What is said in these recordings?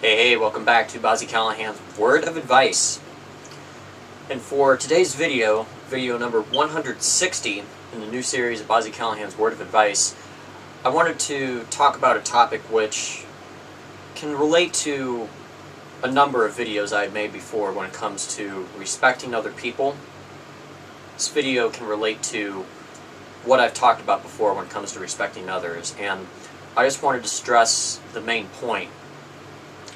Hey, welcome back to Bobb-z Callahan's Word of Advice. And for today's video, video number 160 in the new series of Bobb-z Callahan's Word of Advice, I wanted to talk about a topic which can relate to a number of videos I've made before when it comes to respecting other people. This video can relate to what I've talked about before when it comes to respecting others, and I just wanted to stress the main point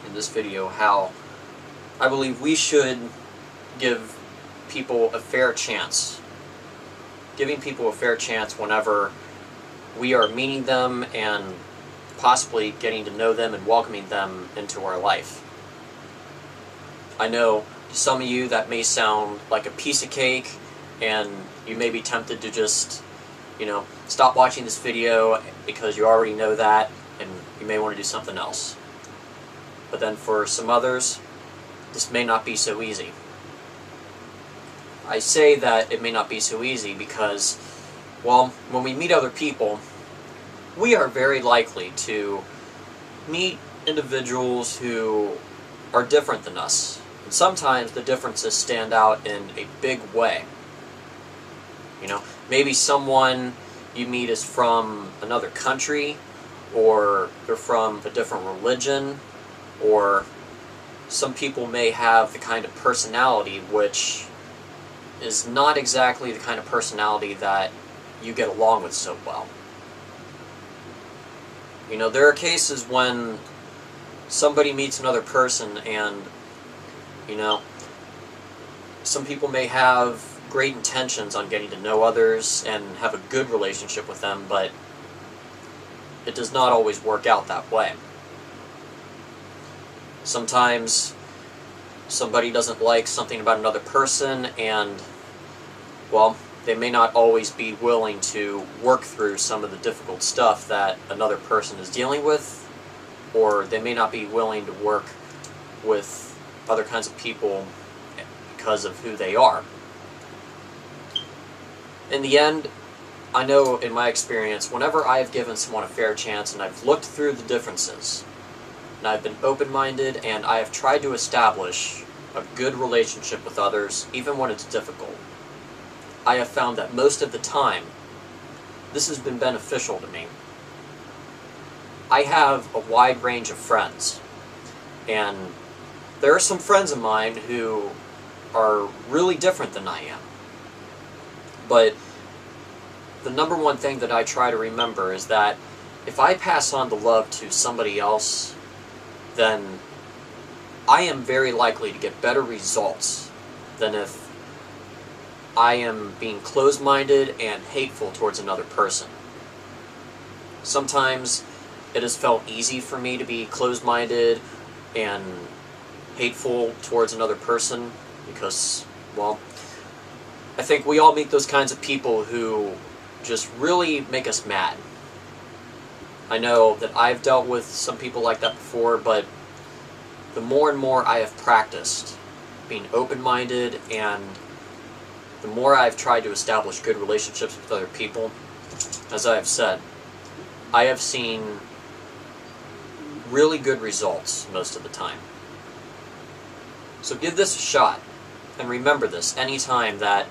in this video, how I believe we should give people a fair chance. Giving people a fair chance whenever we are meeting them and possibly getting to know them and welcoming them into our life. I know to some of you that may sound like a piece of cake, and you may be tempted to just, stop watching this video because you already know that, and you may want to do something else. But then for some others, this may not be so easy. I say that it may not be so easy because, well, when we meet other people, we are very likely to meet individuals who are different than us. And sometimes the differences stand out in a big way. Maybe someone you meet is from another country, or they're from a different religion, or some people may have the kind of personality which is not exactly the kind of personality that you get along with so well. There are cases when somebody meets another person and, some people may have great intentions on getting to know others and have a good relationship with them, but it does not always work out that way. Sometimes somebody doesn't like something about another person, and, well, they may not always be willing to work through some of the difficult stuff that another person is dealing with, or they may not be willing to work with other kinds of people because of who they are. In the end, I know in my experience, whenever I have given someone a fair chance and I've looked through the differences, and I've been open-minded, and I have tried to establish a good relationship with others, even when it's difficult, I have found that most of the time, this has been beneficial to me. I have a wide range of friends, and there are some friends of mine who are really different than I am. But the number one thing that I try to remember is that if I pass on the love to somebody else, then I am very likely to get better results than if I am being closed-minded and hateful towards another person. Sometimes it has felt easy for me to be closed-minded and hateful towards another person because, well, I think we all meet those kinds of people who just really make us mad. I know that I've dealt with some people like that before, but the more and more I have practiced being open-minded, and the more I've tried to establish good relationships with other people, as I have said, I have seen really good results most of the time. So give this a shot, and remember this anytime that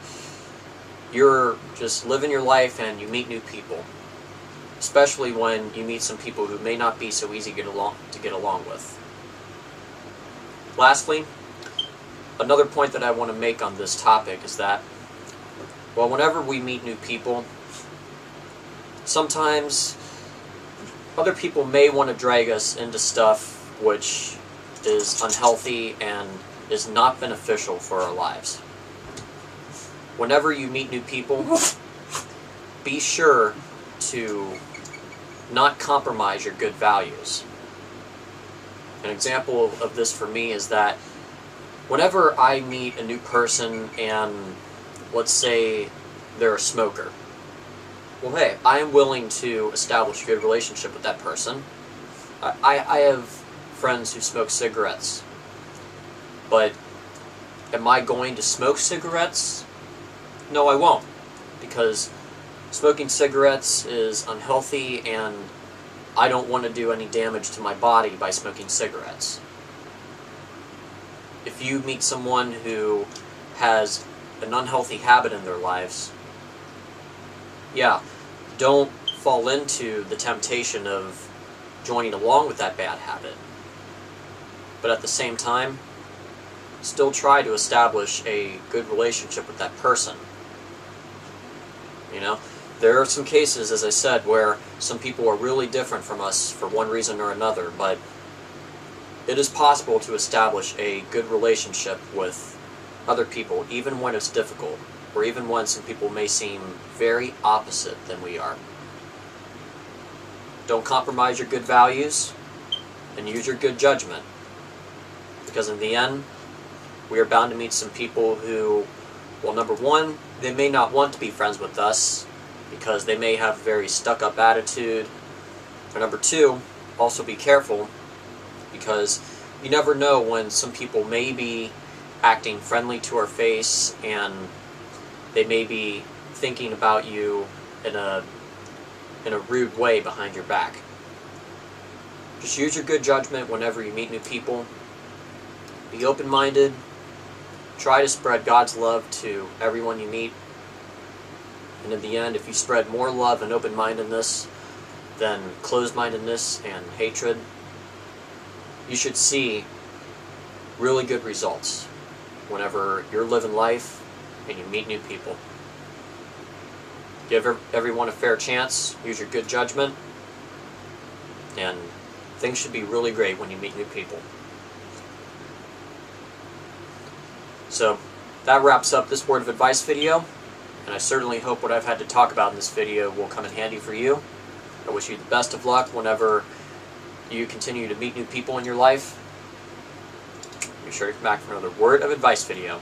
you're just living your life and you meet new people, especially when you meet some people who may not be so easy to get along with. Lastly, another point that I want to make on this topic is that, well, whenever we meet new people, sometimes other people may want to drag us into stuff which is unhealthy and is not beneficial for our lives. Whenever you meet new people, be sure to not compromise your good values. An example of this for me is that whenever I meet a new person and let's say they're a smoker, well, hey, I am willing to establish a good relationship with that person. I have friends who smoke cigarettes, but am I going to smoke cigarettes? No, I won't, because smoking cigarettes is unhealthy and I don't want to do any damage to my body by smoking cigarettes. if you meet someone who has an unhealthy habit in their lives, yeah, don't fall into the temptation of joining along with that bad habit. But at the same time, still try to establish a good relationship with that person. You know, there are some cases, as I said, where some people are really different from us for one reason or another, but it is possible to establish a good relationship with other people, even when it's difficult, or even when some people may seem very opposite than we are. Don't compromise your good values, and use your good judgment, because in the end, we are bound to meet some people who, well, number one, they may not want to be friends with us because they may have a very stuck-up attitude. Or number two, also be careful, because you never know when some people may be acting friendly to our face and they may be thinking about you in a rude way behind your back. Just use your good judgment whenever you meet new people. Be open-minded. Try to spread God's love to everyone you meet. And in the end, if you spread more love and open-mindedness than closed-mindedness and hatred, you should see really good results whenever you're living life and you meet new people. Give everyone a fair chance, use your good judgment, and things should be really great when you meet new people. So that wraps up this word of advice video, and I certainly hope what I've had to talk about in this video will come in handy for you. I wish you the best of luck whenever you continue to meet new people in your life. Be sure to come back for another word of advice video.